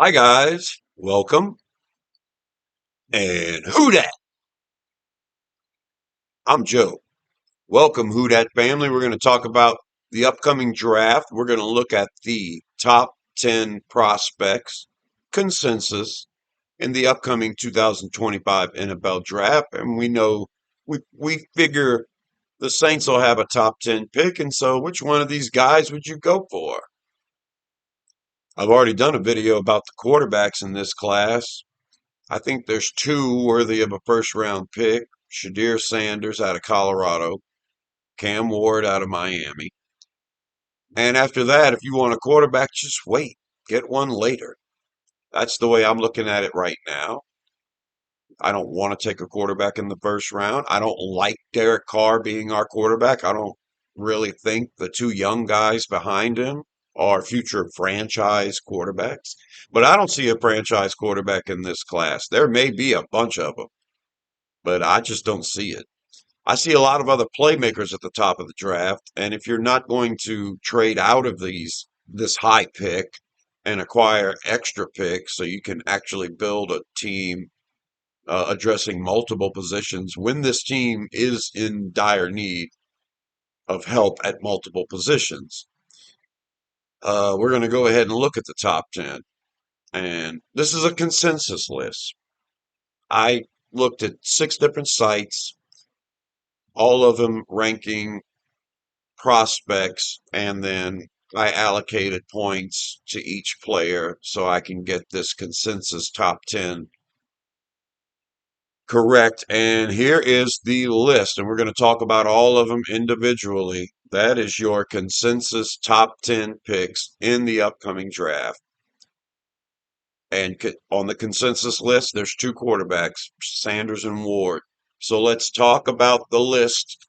Hi guys, welcome. And who dat? I'm Joe. Welcome, who dat family. We're going to talk about the upcoming draft. We're going to look at the top 10 prospects consensus in the upcoming 2025 NFL draft. And we know we figure the Saints will have a top 10 pick. And so, which one of these guys would you go for? I've already done a video about the quarterbacks in this class. I think there's two worthy of a first round pick. Shadi Sanders out of Colorado, Cam Ward out of Miami. And after that, if you want a quarterback, just wait. Get one later. That's the way I'm looking at it right now. I don't want to take a quarterback in the first round. I don't like Derek Carr being our quarterback. I don't really think the two young guys behind him are future franchise quarterbacks. But I don't see a franchise quarterback in this class. There may be a bunch of them, but I just don't see it. I see a lot of other playmakers at the top of the draft, and if you're not going to trade out of this high pick and acquire extra picks so you can actually build a team addressing multiple positions when this team is in dire need of help at multiple positions. We're going to go ahead and look at the top 10. And this is a consensus list. I looked at 6 different sites, all of them ranking prospects, and then I allocated points to each player so I can get this consensus top 10 correct. And here is the list, and we're going to talk about all of them individually. That is your consensus top 10 picks in the upcoming draft. And on the consensus list, there's two quarterbacks, Sanders and Ward. So let's talk about the list,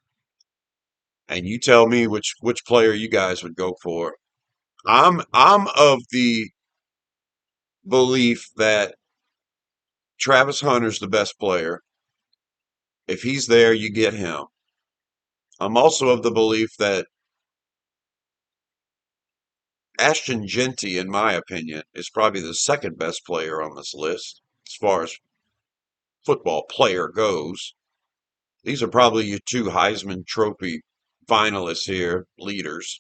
and you tell me which player you guys would go for. I'm of the belief that Travis Hunter's the best player. If he's there, you get him. I'm also of the belief that Ashton Genty, in my opinion, is probably the second best player on this list as far as football player goes. These are probably your two Heisman Trophy finalists here, leaders.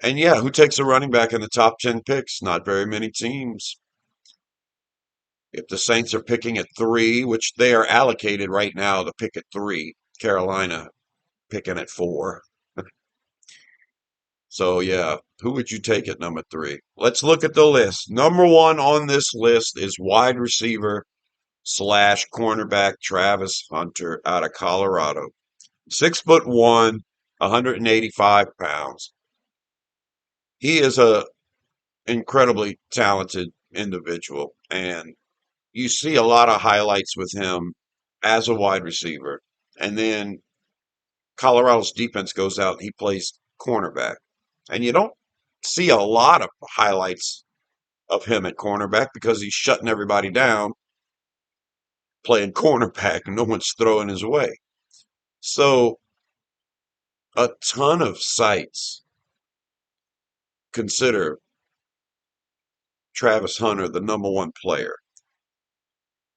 And yeah, who takes a running back in the top 10 picks? Not very many teams. If the Saints are picking at 3, which they are allocated right now to pick at 3, Carolina picking at 4. So yeah, who would you take at number 3? Let's look at the list. Number 1 on this list is wide receiver slash cornerback Travis Hunter out of Colorado. 6'1", 185 pounds. He is a incredibly talented individual, and you see a lot of highlights with him as a wide receiver. And then Colorado's defense goes out and he plays cornerback. And you don't see a lot of highlights of him at cornerback because he's shutting everybody down playing cornerback and no one's throwing his way. So a ton of sites consider Travis Hunter the number 1 player.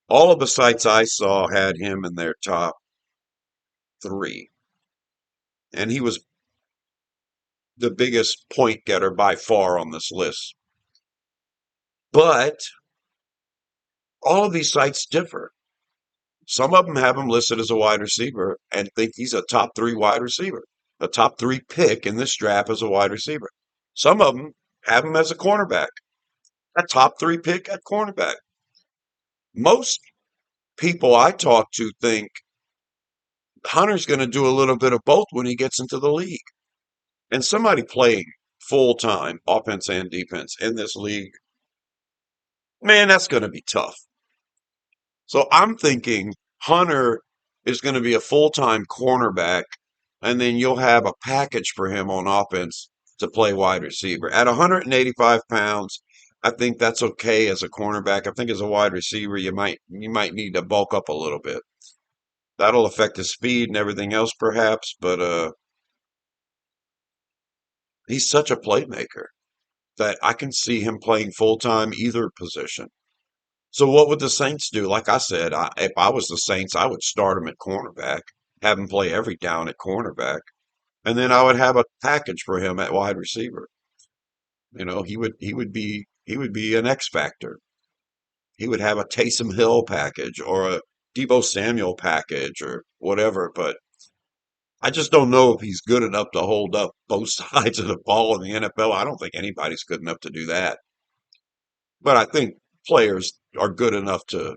All of the sites I saw had him in their top 3. And he was the biggest point getter by far on this list. But all of these sites differ. Some of them have him listed as a wide receiver and think he's a top 3 wide receiver, a top 3 pick in this draft as a wide receiver. Some of them have him as a cornerback, a top 3 pick at cornerback. Most people I talk to think Hunter's going to do a little bit of both when he gets into the league. And somebody playing full time offense and defense in this league, man, that's going to be tough. So I'm thinking Hunter is going to be a full time cornerback, and then you'll have a package for him on offense to play wide receiver. At 185 pounds, I think that's okay as a cornerback. I think as a wide receiver, you might need to bulk up a little bit. That'll affect his speed and everything else, perhaps, but he's such a playmaker. that I can see him playing full time either position. So what would the Saints do? Like I said, if I was the Saints, I would start him at cornerback, have him play every down at cornerback, and then I would have a package for him at wide receiver. He would be an X factor. He would have a Taysom Hill package or a Debo Samuel package or whatever. But I just don't know if he's good enough to hold up both sides of the ball in the NFL. I don't think anybody's good enough to do that. But I think players are good enough to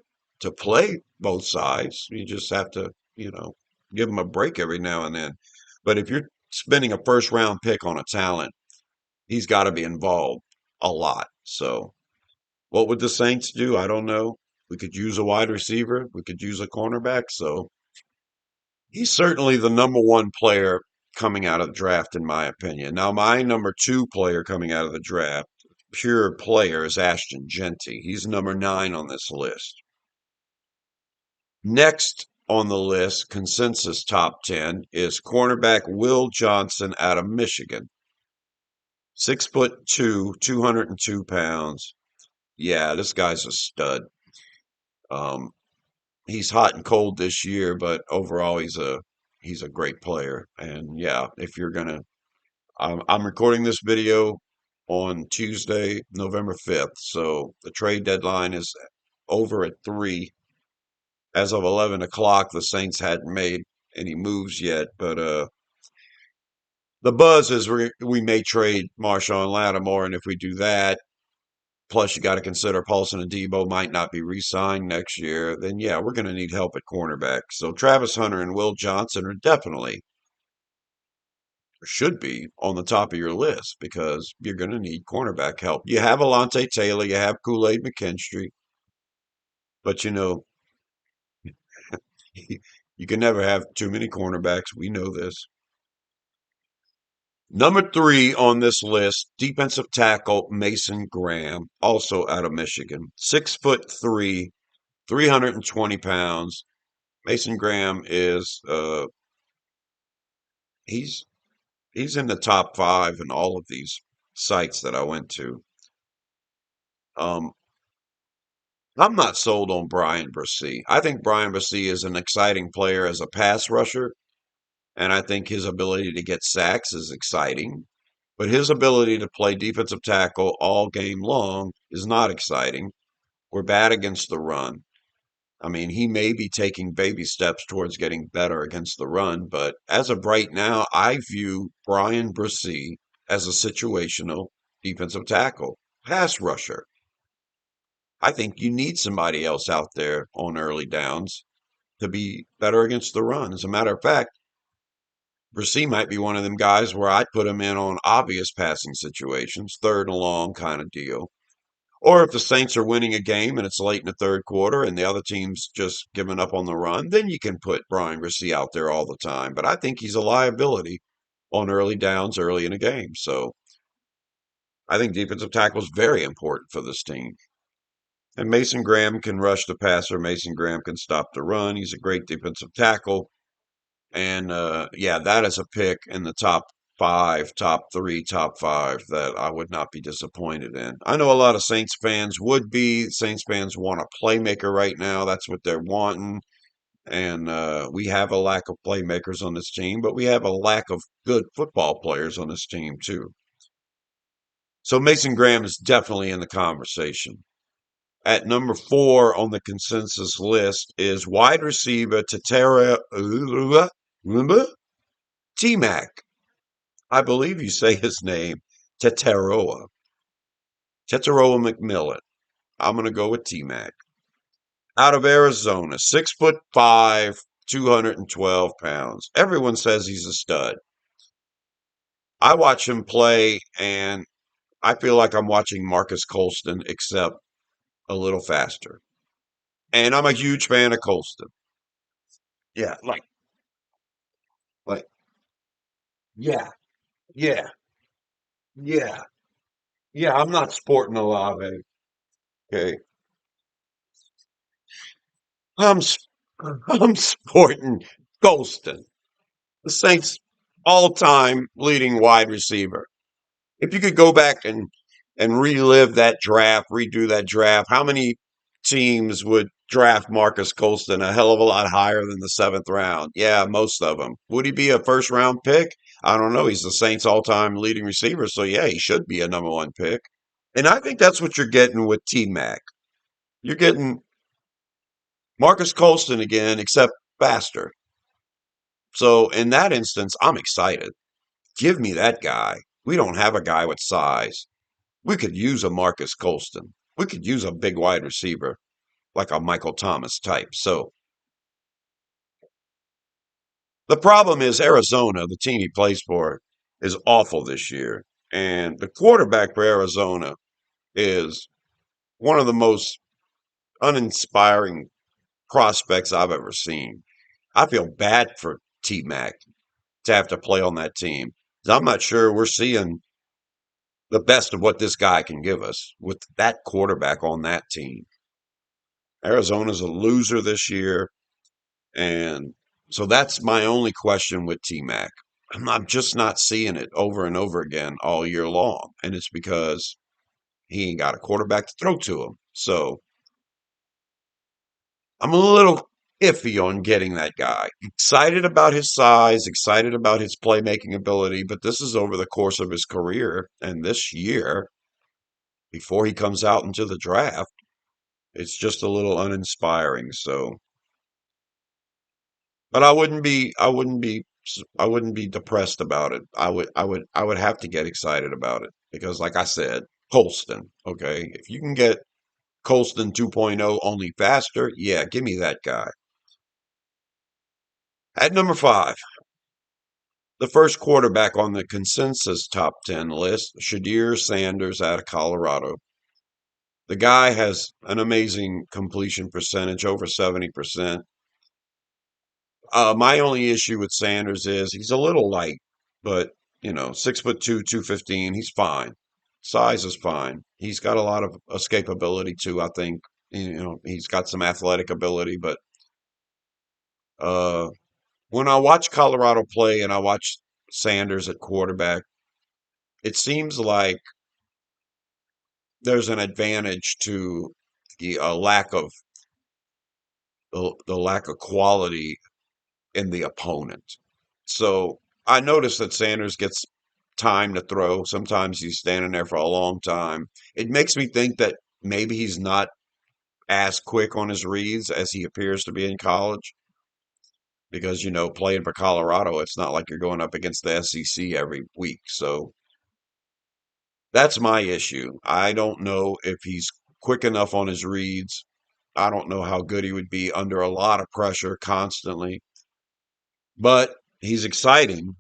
play both sides. You just have to, give them a break every now and then. But if you're spending a first round pick on a talent, he's got to be involved a lot. So what would the Saints do? I don't know. We could use a wide receiver. We could use a cornerback. So he's certainly the number one player coming out of the draft, in my opinion. Now, my number two player coming out of the draft, pure player, is Ashton Genty. He's number 9 on this list. Next on the list, consensus top 10, is cornerback Will Johnson out of Michigan. 6'2", 202 pounds. Yeah, this guy's a stud. Um, he's hot and cold this year, but overall he's a great player. And yeah, if you're gonna, I'm recording this video on Tuesday, November 5th. So the trade deadline is over at 3. As of 11 o'clock, the Saints hadn't made any moves yet, but the buzz is we may trade Marshawn Lattimore, and if we do that, plus you got to consider Paulson and Debo might not be re-signed next year, then yeah, we're going to need help at cornerback. So Travis Hunter and Will Johnson are definitely, or should be, on the top of your list because you're going to need cornerback help. You have Alontae Taylor, you have Kool-Aid McKinstry, but you can never have too many cornerbacks. We know this. Number 3 on this list, defensive tackle Mason Graham, also out of Michigan. 6'3", 320 pounds. Mason Graham is he's he's in the top 5 in all of these sites that I went to. Um, I'm not sold on Brian Bresee. I think Brian Bresee is an exciting player as a pass rusher, and I think his ability to get sacks is exciting. But his ability to play defensive tackle all game long is not exciting. We're bad against the run. I mean, he may be taking baby steps towards getting better against the run, but as of right now, I view Brian Bresee as a situational defensive tackle, pass rusher. I think you need somebody else out there on early downs to be better against the run. As a matter of fact, Bresee might be one of them guys where I'd put him in on obvious passing situations, third and long kind of deal. Or if the Saints are winning a game and it's late in the third quarter and the other team's just giving up on the run, then you can put Brian Bresee out there all the time. But I think he's a liability on early downs early in a game. So I think defensive tackle is very important for this team. And Mason Graham can rush the passer. Mason Graham can stop the run. He's a great defensive tackle. And yeah, that is a pick in the top 5, top 3, top 5 that I would not be disappointed in. I know a lot of Saints fans would be. Saints fans want a playmaker right now. That's what they're wanting. And we have a lack of playmakers on this team, but we have a lack of good football players on this team too. So Mason Graham is definitely in the conversation. At number 4 on the consensus list is wide receiver T-Mac. I believe you say his name, Teteroa. Teteroa McMillan. I'm going to go with T-Mac. Out of Arizona, 6'5", 212 pounds. Everyone says he's a stud. I watch him play, and I feel like I'm watching Marcus Colston, except a little faster. And I'm a huge fan of Colston. Yeah, like, yeah, yeah, yeah, yeah. I'm not sporting Olave. Okay, I'm s- I'm sporting Colston, the Saints' all-time leading wide receiver. If you could go back and relive that draft, redo that draft, how many teams would draft Marcus Colston a hell of a lot higher than the seventh round? Yeah, most of them. Would he be a first round pick? I don't know. He's the Saints' all time leading receiver. So, yeah, he should be a number one pick. And I think that's what you're getting with T Mac. You're getting Marcus Colston again, except faster. So, in that instance, I'm excited. Give me that guy. We don't have a guy with size. We could use a Marcus Colston. We could use a big wide receiver like a Michael Thomas type. So the problem is Arizona, the team he plays for, is awful this year. And the quarterback for Arizona is one of the most uninspiring prospects I've ever seen. I feel bad for T Mac to have to play on that team. I'm not sure we're seeing the best of what this guy can give us with that quarterback on that team. Arizona's a loser this year. And so that's my only question with T Mac. I'm just not seeing it over and over again all year long. And it's because he ain't got a quarterback to throw to him. So I'm a little iffy on getting that guy. Excited about his size, excited about his playmaking ability, but this is over the course of his career. And this year, before he comes out into the draft, it's just a little uninspiring. So, but I wouldn't be depressed about it. I would have to get excited about it because, like I said, Colston. Okay, if you can get Colston 2.0 only faster, yeah, give me that guy. At number five, the first quarterback on the consensus top 10 list, Shadi Sanders out of Colorado. The guy has an amazing completion percentage, over 70%. My only issue with Sanders is he's a little light, but 6'2", 215, he's fine. Size is fine. He's got a lot of escapability too, I think. He's got some athletic ability, but uh, when I watch Colorado play and I watch Sanders at quarterback, it seems like there's an advantage to the lack of quality in the opponent. So I noticed that Sanders gets time to throw. Sometimes he's standing there for a long time. It makes me think that maybe he's not as quick on his reads as he appears to be in college. Because, playing for Colorado, it's not like you're going up against the SEC every week. So that's my issue. I don't know if he's quick enough on his reads. I don't know how good he would be under a lot of pressure constantly, but he's exciting.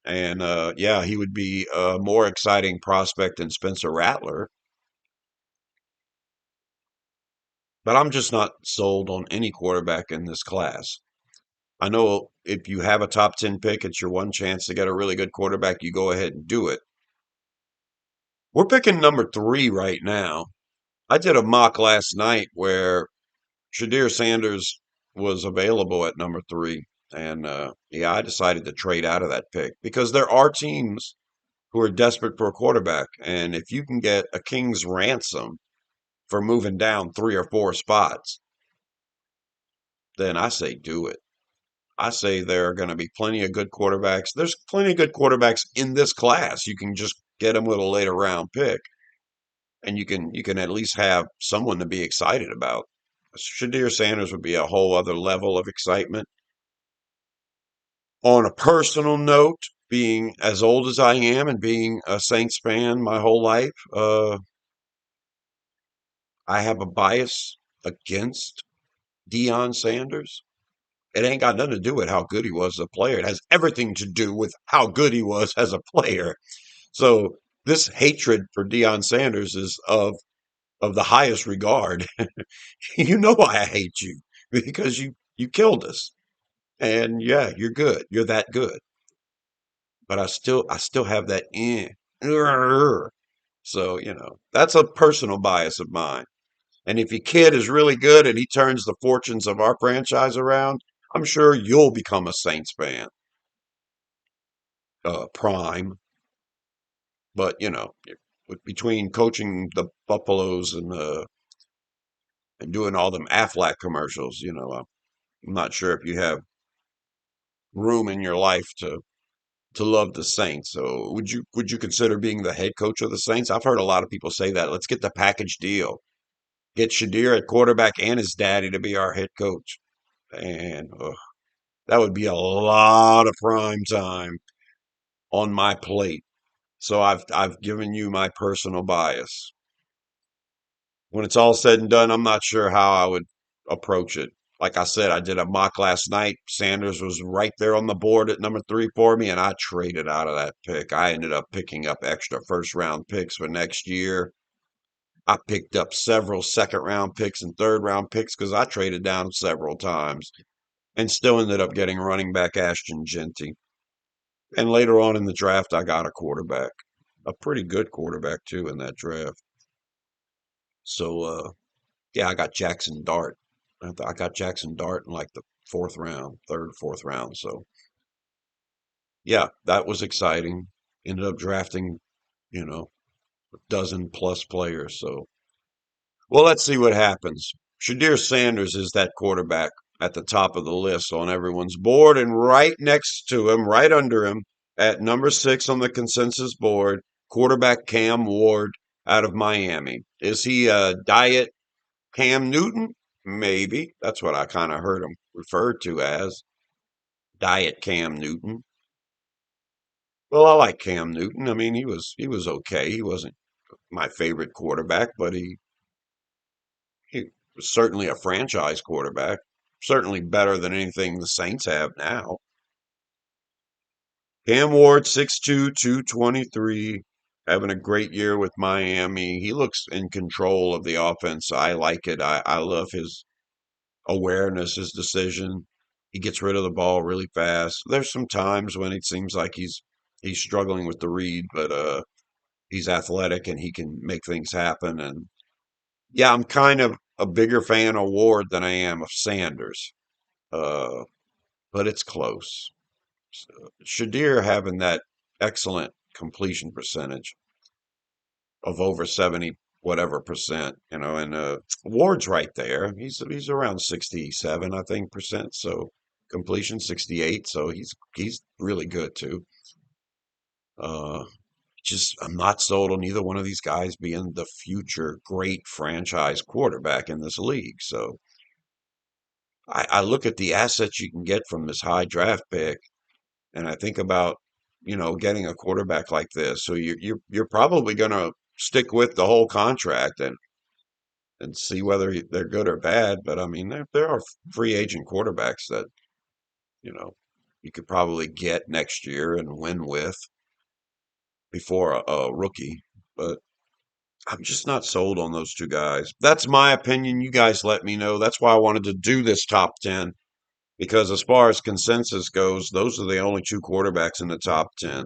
And yeah, he would be a more exciting prospect than Spencer Rattler. But I'm just not sold on any quarterback in this class. I know if you have a top 10 pick, it's your one chance to get a really good quarterback. You go ahead and do it. We're picking number three right now. I did a mock last night where Shadi Sanders was available at number three. And yeah, I decided to trade out of that pick because there are teams who are desperate for a quarterback. And if you can get a king's ransom for moving down three or four spots, then I say do it. I say there are going to be plenty of good quarterbacks. There's plenty of good quarterbacks in this class. You can just get them with a later round pick, and you can at least have someone to be excited about. Shadi Sanders would be a whole other level of excitement. On a personal note, being as old as I am and being a Saints fan my whole life, I have a bias against Deion Sanders. It ain't got nothing to do with how good he was as a player. It has everything to do with how good he was as a player. So this hatred for Deion Sanders is of the highest regard. You know why I hate you because you killed us. And yeah, you're good. You're that good. But I still have that so, that's a personal bias of mine. And if your kid is really good and he turns the fortunes of our franchise around, I'm sure you'll become a Saints fan. Prime, but between coaching the Buffaloes and doing all them Aflac commercials. I'm not sure if you have room in your life to love the Saints. So would you consider being the head coach of the Saints? I've heard a lot of people say that. Let's get the package deal. Get Shadir at quarterback and his daddy to be our head coach. And that would be a lot of prime time on my plate. So I've given you my personal bias. When it's all said and done, I'm not sure how I would approach it. Like I said, I did a mock last night. Sanders was right there on the board at number 3 for me, and I traded out of that pick. I ended up picking up extra first round picks for next year. I picked up several second round picks and third round picks because I traded down several times and still ended up getting running back Ashton Genty. And later on in the draft, I got a quarterback, a pretty good quarterback too in that draft. So, yeah, I got Jackson Dart. I got Jackson Dart in like the fourth round, third, fourth round. So, yeah, that was exciting. Ended up drafting, a dozen plus players. So, well, let's see what happens. Shadir Sanders is that quarterback at the top of the list on everyone's board, and right next to him, right under him, at number 6 on the consensus board, quarterback Cam Ward out of Miami. Is he a diet Cam Newton? Maybe. That's what I kind of heard him referred to as diet Cam Newton. Well, I like Cam Newton. I mean, he was okay. He wasn't my favorite quarterback, but he was certainly a franchise quarterback. Certainly better than anything the Saints have now. Cam Ward, 6'2", 223, having a great year with Miami. He looks in control of the offense. I like it. I love his awareness, his decision. He gets rid of the ball really fast. There's some times when it seems like he's struggling with the read, but he's athletic and he can make things happen. And yeah, I'm kind of a bigger fan of Ward than I am of Sanders. Uh, but it's close. Shadir having that excellent completion percentage of over 70 whatever percent, and Ward's right there. He's around 67, I think, percent. So completion 68, so he's really good too. Uh just I'm not sold on either one of these guys being the future great franchise quarterback in this league. So I look at the assets you can get from this high draft pick, and I think about, getting a quarterback like this. So you're probably going to stick with the whole contract and see whether they're good or bad. But I mean, there are free agent quarterbacks that, you know, you could probably get next year and win with before a rookie. But I'm just not sold on those two guys. That's my opinion. You guys let me know. That's why I wanted to do this top 10, because as far as consensus goes, those are the only two quarterbacks in the top 10.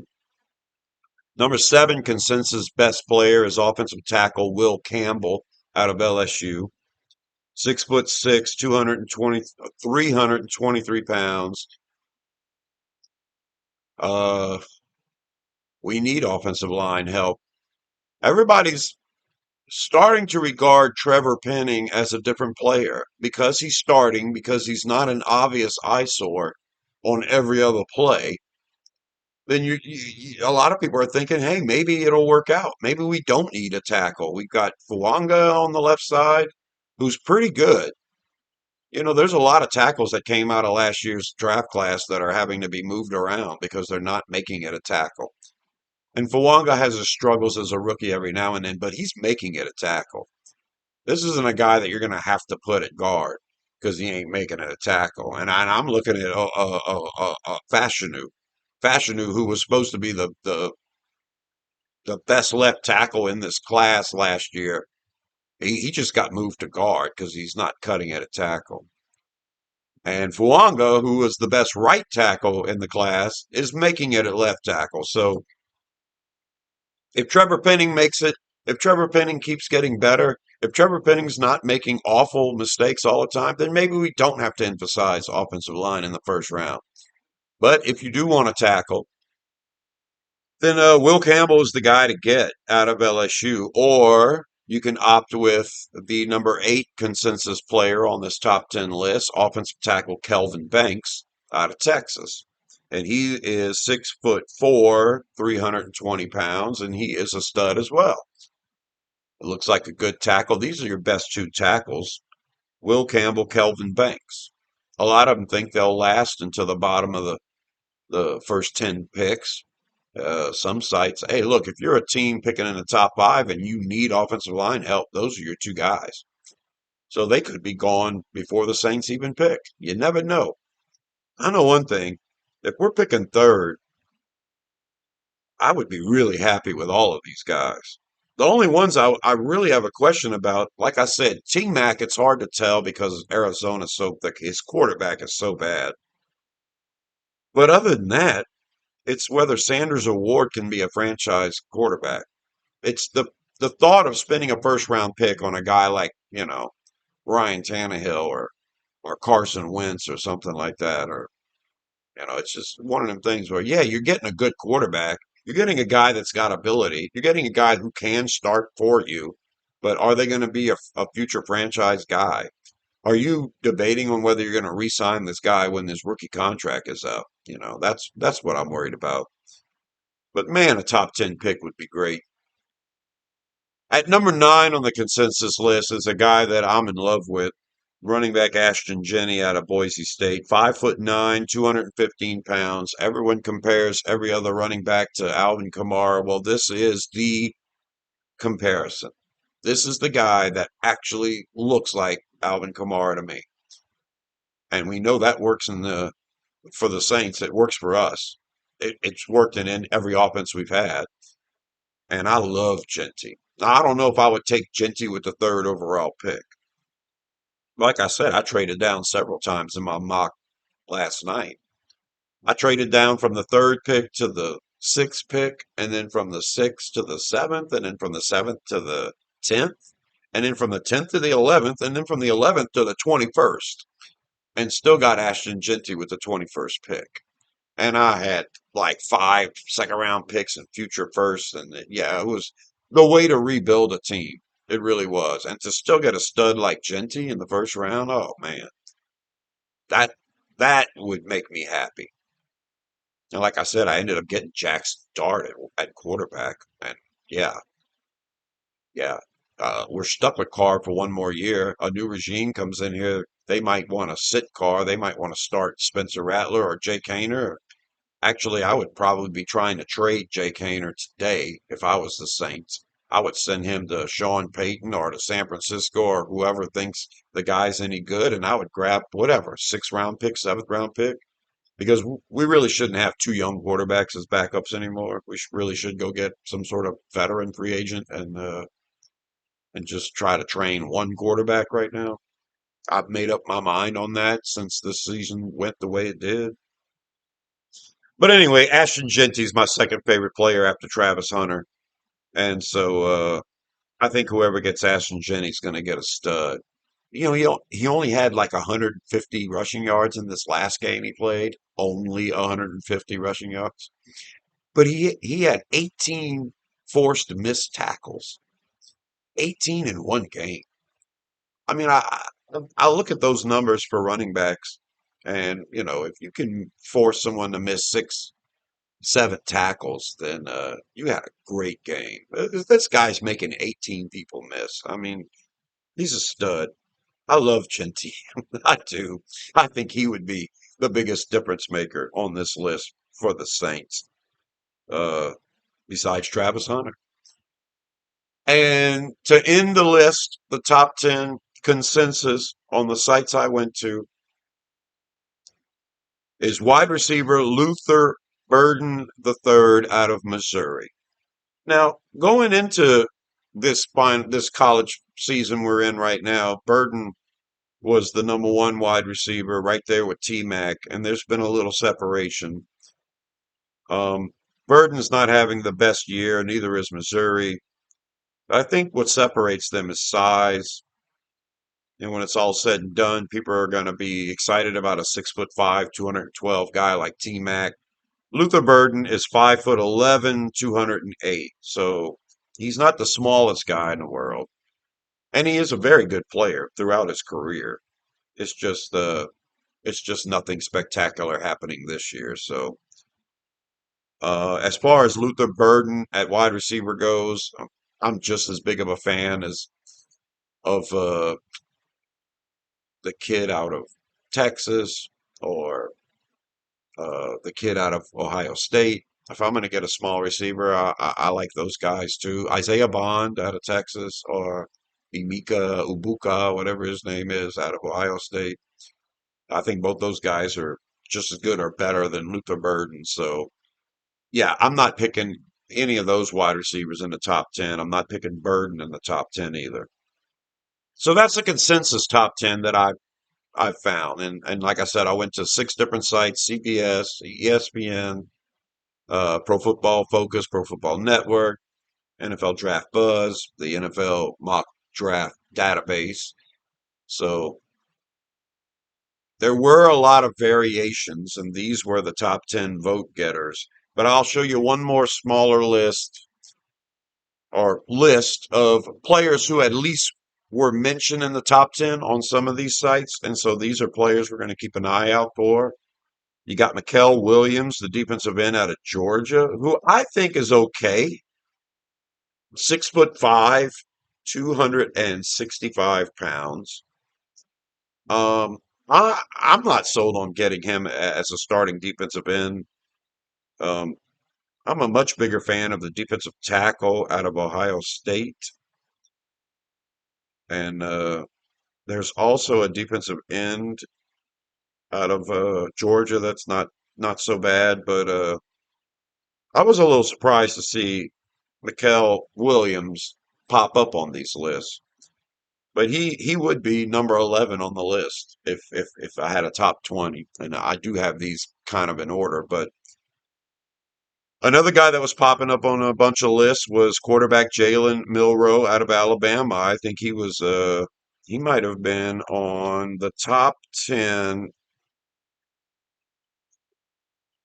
Number 7 consensus best player is offensive tackle Will Campbell out of LSU. 6'6", 220, 323 pounds. Uh, we need offensive line help. Everybody's starting to regard Trevor Penning as a different player because he's starting, because he's not an obvious eyesore on every other play. Then a lot of people are thinking, hey, maybe it'll work out. Maybe we don't need a tackle. We've got Fuanga on the left side, who's pretty good. There's a lot of tackles that came out of last year's draft class that are having to be moved around because they're not making it a tackle. And Fuanga has his struggles as a rookie every now and then, but he's making it a tackle. This isn't a guy that you're going to have to put at guard because he ain't making it a tackle. And I'm looking at Fashanu. Fashanu, who was supposed to be the best left tackle in this class last year. He just got moved to guard because he's not cutting at a tackle. And Fuanga, who was the best right tackle in the class, is making it at left tackle. So if Trevor Penning makes it, if Trevor Penning keeps getting better, if Trevor Penning's not making awful mistakes all the time, then maybe we don't have to emphasize offensive line in the first round. But if you do want to tackle, then Will Campbell is the guy to get out of LSU, or you can opt with the number 8 consensus player on this top 10 list, offensive tackle Kelvin Banks out of Texas. And he is 6'4", 320 pounds, and he is a stud as well. It looks like a good tackle. These are your best two tackles. Will Campbell, Kelvin Banks. A lot of them think they'll last until the bottom of the first 10 picks. Some sites, hey, look, if you're a team picking in the top 5 and you need offensive line help, those are your two guys. So they could be gone before the Saints even pick. You never know. I know one thing. If we're picking third, I would be really happy with all of these guys. The only ones I really have a question about, like I said, T Mac, it's hard to tell because Arizona's so thick. His quarterback is so bad. But other than that, it's whether Sanders or Ward can be a franchise quarterback. It's the thought of spending a first round pick on a guy like, Ryan Tannehill or Carson Wentz or something like that, or it's just one of them things where, yeah, you're getting a good quarterback. You're getting a guy that's got ability. You're getting a guy who can start for you, but are they going to be a future franchise guy? Are you debating on whether you're going to re-sign this guy when his rookie contract is up? That's what I'm worried about. But man, a top 10 pick would be great. At number 9 on the consensus list is a guy that I'm in love with, running back Ashton Genty out of Boise State. 5'9", 215 pounds. Everyone compares every other running back to Alvin Kamara. Well, this is the comparison. This is the guy that actually looks like Alvin Kamara to me. And we know that works for the Saints. It works for us. It's worked in every offense we've had. And I love Genty. Now, I don't know if I would take Genty with the third overall pick. Like I said, I traded down several times in my mock last night. I traded down from the third pick to the sixth pick, and then from the sixth to the seventh, and then from the seventh to the 10th, and then from the 10th to the 11th, and then from the 11th to the 21st, and still got Ashton Genty with the 21st pick. And I had like 5 second round picks and future firsts. And yeah, it was the way to rebuild a team. It really was. And to still get a stud like Genty in the first round, oh man, that that would make me happy. And like I said, I ended up getting Jack Start at quarterback. And yeah, yeah. We're stuck with Carr for one more year. A new regime comes in here. They might want to sit Carr. They might want to start Spencer Rattler or Jake Hayner. Actually, I would probably be trying to trade Jake Hayner today if I was the Saints. I would send him to Sean Payton or to San Francisco or whoever thinks the guy's any good, and I would grab whatever, 6th round pick, 7th round pick, because we really shouldn't have two young quarterbacks as backups anymore. We really should go get some sort of veteran free agent and just try to train one quarterback right now. I've made up my mind on that since this season went the way it did. But anyway, Ashton Genty is my second favorite player after Travis Hunter. And so I think whoever gets Ashton Genty is going to get a stud. He only had like 150 rushing yards in this last game he played. Only 150 rushing yards. But he had 18 forced missed tackles. 18 in one game. I mean, I look at those numbers for running backs. And, if you can force someone to miss 6, 7 tackles, then you had a great game. This guy's making 18 people miss. I mean, he's a stud. I love Genty. I do. I think he would be the biggest difference maker on this list for the Saints, uh, besides Travis Hunter. And to end the list, the top 10 consensus on the sites I went to is wide receiver Luther Burton III out of Missouri. Now, going into this college season we're in right now, Burton was the number 1 wide receiver right there with T Mac, and there's been a little separation. Burton's not having the best year, neither is Missouri. I think what separates them is size. And when it's all said and done, people are going to be excited about a 6'5", 212 guy like T Mac. Luther Burden is 5'11", 208. So he's not the smallest guy in the world. And he is a very good player throughout his career. It's just it's just nothing spectacular happening this year. So as far as Luther Burden at wide receiver goes, I'm just as big of a fan as of the kid out of Texas or the kid out of Ohio State. If I'm going to get a small receiver, I like those guys too. Isaiah Bond out of Texas or Emeka Ubuka, whatever his name is, out of Ohio State. I think both those guys are just as good or better than Luther Burden. So, yeah, I'm not picking any of those wide receivers in the top 10. I'm not picking Burden in the top 10 either. So that's a consensus top 10 that I've found. And like I said, I went to 6 different sites: CBS, ESPN, Pro Football Focus, Pro Football Network, NFL Draft Buzz, the NFL Mock Draft Database. So there were a lot of variations, and these were the top 10 vote getters. But I'll show you one more smaller list of players who at least were mentioned in the top 10 on some of these sites. And so these are players we're going to keep an eye out for. You got Mikael Williams, the defensive end out of Georgia, who I think is okay. 6'5", 265 pounds. Um, I'm not sold on getting him as a starting defensive end. Um, I'm a much bigger fan of the defensive tackle out of Ohio State. And there's also a defensive end out of Georgia that's not so bad, but I was a little surprised to see Mikael Williams pop up on these lists. But he would be number 11 on the list if I had a top 20. And I do have these kind of in order. But another guy that was popping up on a bunch of lists was quarterback Jalen Milroe out of Alabama. I think he might have been on the top 10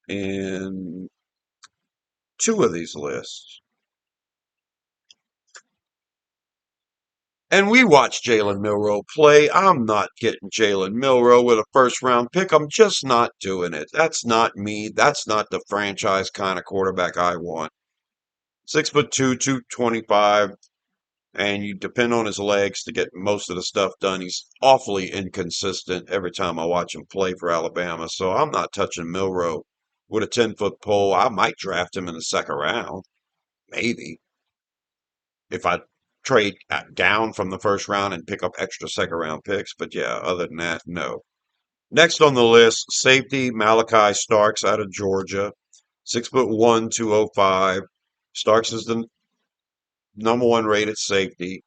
in two of these lists. And we watched Jalen Milroe play. I'm not getting Jalen Milroe with a first round pick. I'm just not doing it. That's not me. That's not the franchise kind of quarterback I want. 6'2", 225, and you depend on his legs to get most of the stuff done. He's awfully inconsistent every time I watch him play for Alabama. So I'm not touching Milroe with a 10-foot pole. I might draft him in the second round, maybe, if I trade down from the first round and pick up extra second round picks. But yeah, other than that, no. Next on the list, safety Malachi Starks out of Georgia, 6'1", 205. Starks is the number one rated safety,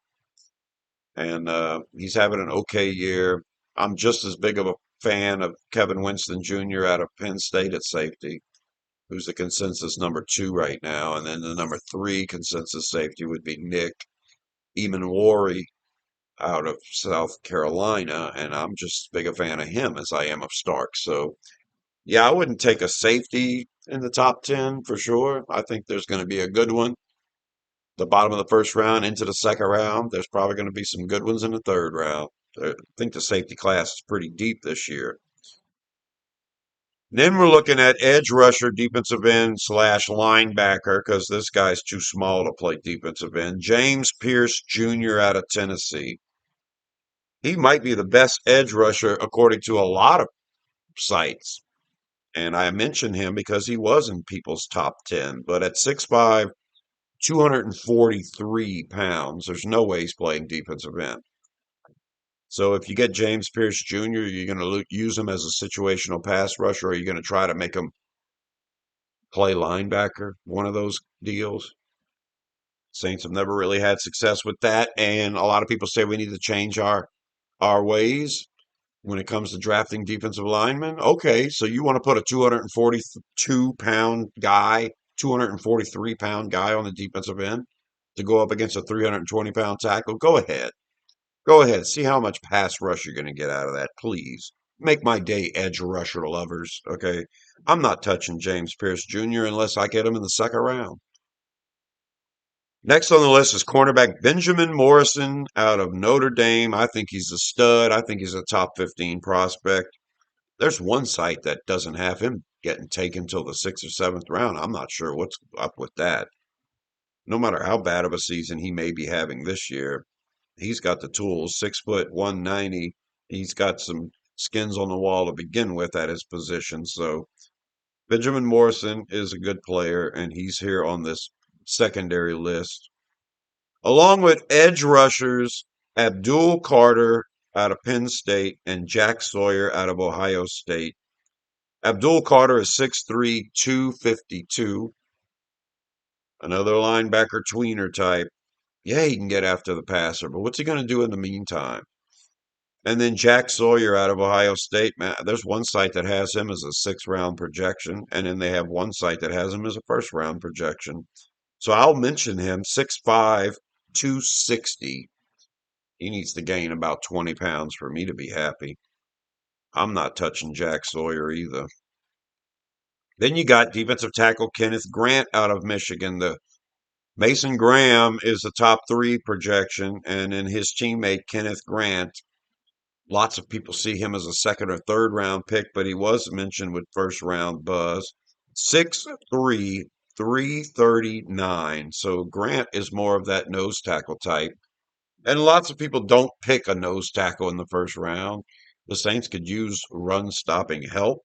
and he's having an okay year. I'm just as big of a fan of Kevin Winston Jr. out of Penn State at safety, who's the consensus number 2 right now. And then the number 3 consensus safety would be Nick Emanwari out of South Carolina, and I'm just as big a fan of him as I am of Starks. So, yeah, I wouldn't take a safety in the top 10 for sure. I think there's going to be a good one. The bottom of the first round into the second round, there's probably going to be some good ones in the third round. I think the safety class is pretty deep this year. Then we're looking at edge rusher, defensive end slash linebacker, because this guy's too small to play defensive end. James Pierce Jr. out of Tennessee. He might be the best edge rusher according to a lot of sites. And I mention him because he was in people's top 10. But at 6'5", 243 pounds, there's no way he's playing defensive end. So if you get James Pierce Jr., you're going to use him as a situational pass rusher, or are you going to try to make him play linebacker? One of those deals. Saints have never really had success with that. And a lot of people say we need to change our ways when it comes to drafting defensive linemen. Okay, so you want to put a 242-pound guy, 243-pound guy on the defensive end to go up against a 320-pound tackle? Go ahead. Go ahead. See how much pass rush you're going to get out of that, please. make my day edge rusher lovers. Okay. I'm not touching James Pierce Jr. unless I get him in the second round. Next on the list is cornerback Benjamin Morrison out of Notre Dame. I think he's a stud. I think he's a top 15 prospect. There's one site that doesn't have him getting taken till the sixth or seventh round. I'm not sure what's up with that. No matter how bad of a season he may be having this year, he's got the tools. 6 foot 190. He's got some skins on the wall to begin with at his position. So Benjamin Morrison is a good player, and he's here on this secondary list, along with edge rushers Abdul Carter out of Penn State and Jack Sawyer out of Ohio State. Abdul Carter is 6'3", 252. Another linebacker tweener type. Yeah, he can get after the passer, but what's he going to do in the meantime? And then Jack Sawyer out of Ohio State, man, there's one site that has him as a sixth-round projection, and then they have one site that has him as a first-round projection. So I'll mention him, 6'5", 260. He needs to gain about 20 pounds for me to be happy. I'm not touching Jack Sawyer either. Then you got defensive tackle Kenneth Grant out of Michigan. The Mason Graham is a top 3 projection, and then his teammate Kenneth Grant, lots of people see him as a second or third round pick, but he was mentioned with first round buzz. 6'3", 339. So Grant is more of that nose tackle type. And lots of people don't pick a nose tackle in the first round. The Saints could use run stopping help.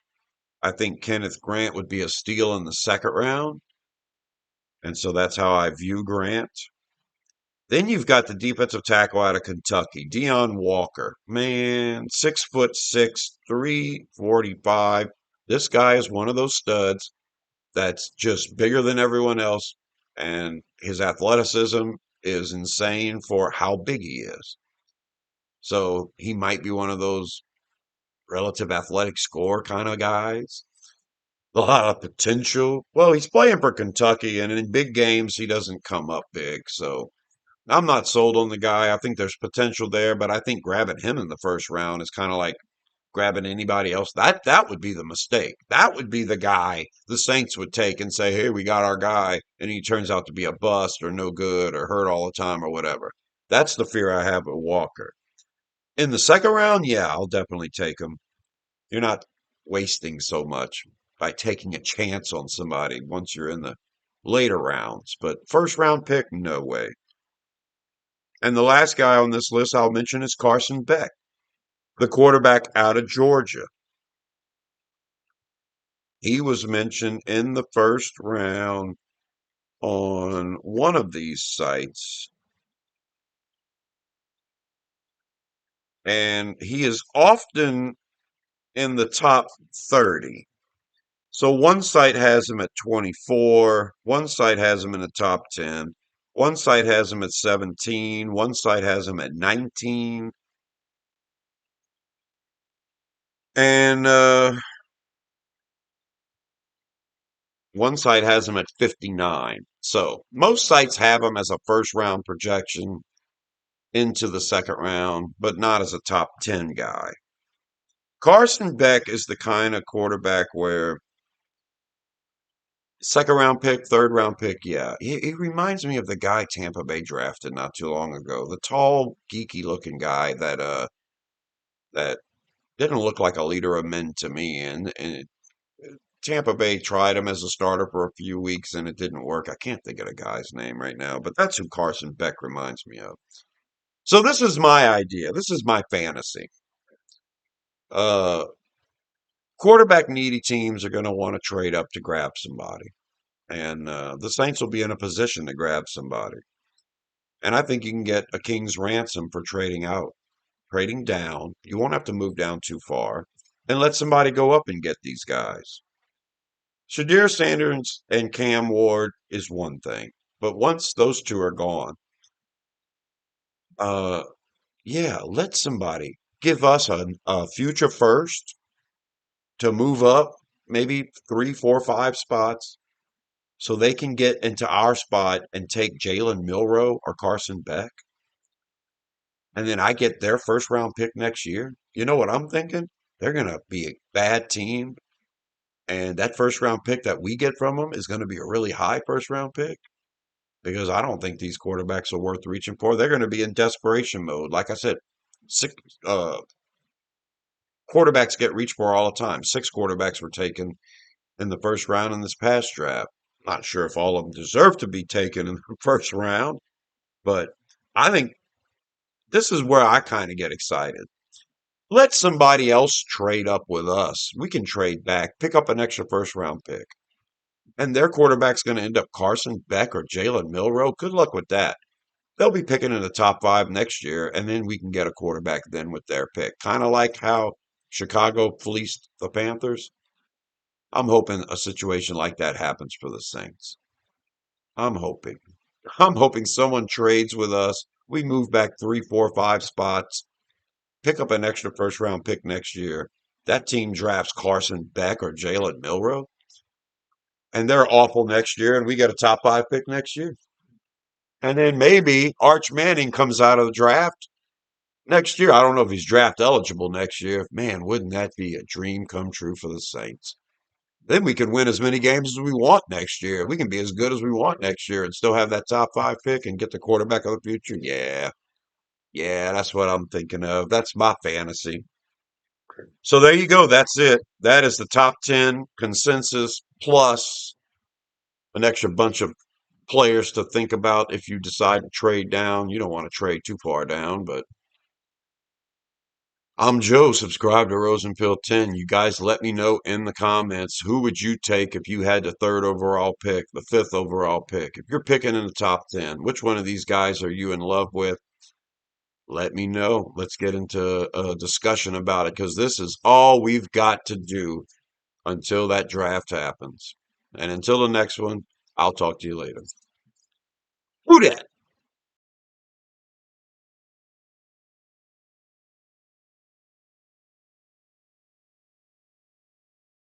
I think Kenneth Grant would be a steal in the second round. And so that's how I view Grant. Then you've got the defensive tackle out of Kentucky, Deion Walker. Man, 6'6", 345. This guy is one of those studs that's just bigger than everyone else. And his athleticism is insane for how big he is. So he might be one of those relative athletic score kind of guys. A lot of potential. Well, he's playing for Kentucky, and in big games, he doesn't come up big. So I'm not sold on the guy. I think there's potential there, but I think grabbing him in the first round is kind of like grabbing anybody else. That would be the mistake. That would be the guy the Saints would take and say, "Hey, we got our guy," and he turns out to be a bust or no good or hurt all the time or whatever. That's the fear I have with Walker. In the second round, yeah, I'll definitely take him. You're not wasting so much by taking a chance on somebody once you're in the later rounds. But first round pick, no way. And the last guy on this list I'll mention is Carson Beck, the quarterback out of Georgia. He was mentioned in the first round on one of these sites. And he is often in the top 30. So one site has him at 24, one site has him in the top 10, one site has him at 17, one site has him at 19, and one site has him at 59. So most sites have him as a first round projection into the second round, but not as a top 10 guy. Carson Beck is the kind of quarterback where second round pick, third round pick, yeah. He reminds me of the guy Tampa Bay drafted not too long ago. The tall, geeky looking guy that didn't look like a leader of men to me. And Tampa Bay tried him as a starter for a few weeks and it didn't work. I can't think of the guy's name right now, but that's who Carson Beck reminds me of. So this is my idea. This is my fantasy. Uh Quarterback needy teams are going to want to trade up to grab somebody. And the Saints will be in a position to grab somebody. And I think you can get a king's ransom for trading out, trading down. You won't have to move down too far and let somebody go up and get these guys. Shadi Sanders and Cam Ward is one thing, but once those two are gone, uh, yeah, let somebody give us a future first to move up maybe 3, 4, 5 spots so they can get into our spot and take Jalen Milroe or Carson Beck. And then I get their first round pick next year. You know what I'm thinking? they're going to be a bad team. And that first round pick that we get from them is going to be a really high first round pick because I don't think these quarterbacks are worth reaching for. They're going to be in desperation mode. Like I said, six quarterbacks get reached for all the time. Six quarterbacks were taken in the first round in this past draft. Not sure if all of them deserve to be taken in the first round, but I think this is where I kind of get excited. Let somebody else trade up with us. We can trade back, pick up an extra first round pick. And their quarterback's going to end up Carson Beck or Jalen Milroe. Good luck with that. They'll be picking in the top 5 next year, and then we can get a quarterback then with their pick. Kind of like how Chicago fleeced the Panthers. I'm hoping a situation like that happens for the Saints. I'm hoping. I'm hoping someone trades with us. We move back 3, 4, 5 spots, pick up an extra first round pick next year. That team drafts Carson Beck or Jalen Milroe, and they're awful next year, and we get a top 5 pick next year. And then maybe Arch Manning comes out of the draft next year. I don't know if he's draft eligible next year. Man, wouldn't that be a dream come true for the Saints? Then we can win as many games as we want next year. We can be as good as we want next year and still have that top 5 pick and get the quarterback of the future. Yeah. Yeah, that's what I'm thinking of. That's my fantasy. So there you go. That's it. That is the top 10 consensus plus an extra bunch of players to think about if you decide to trade down. You don't want to trade too far down, but I'm Joe. Subscribe to Rosenfield 10. You guys let me know in the comments who would you take if you had the 3rd overall pick, the 5th overall pick. If you're picking in the top 10, which one of these guys are you in love with? Let me know. Let's get into a discussion about it because this is all we've got to do until that draft happens. And until the next one, I'll talk to you later. Who dat?